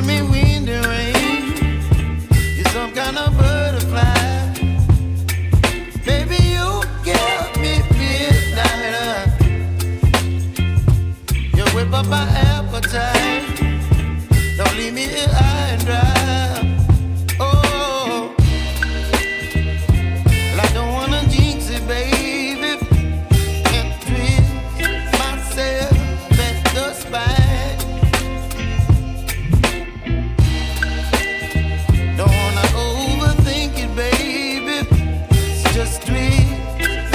giving me wind and rain. You're some kind of butterfly. Baby, you give me midnight. You whip up my appetite. Don't leave me here high and dry. Oh, well, I don't wanna jinx it, baby. Can't twist myself at the spine. Don't wanna overthink it, baby. It's just twist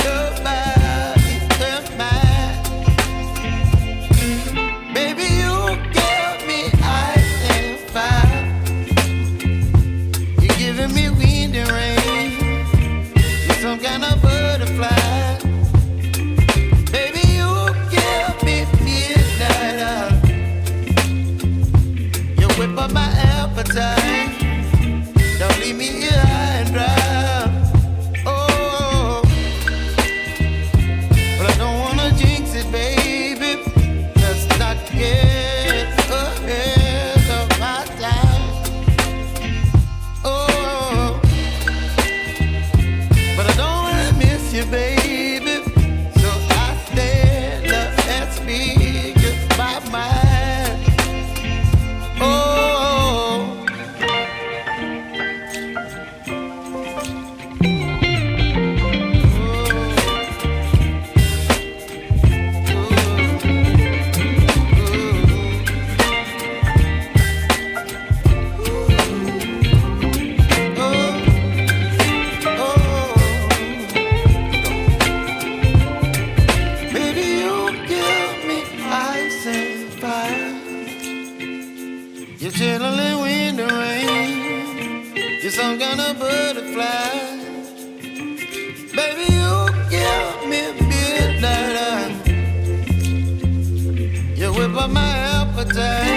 your body and mine. Baby, you give me ice and fire. You're giving me wind and rain. You're some kind of butterfly. Baby, you give me midnight. You whip up my appetite. Don't leave me here high and dry. Oh, but I don't wanna jinx it, baby. Let's not get ahead of my time. Oh, but I don't wanna miss you, baby. So I stand up and speak my mind. Oh. Baby, you give me ice and fire. You're chilling wind and rain. You're some kind of butterfly. Baby, you give me midnight. You whip up my appetite.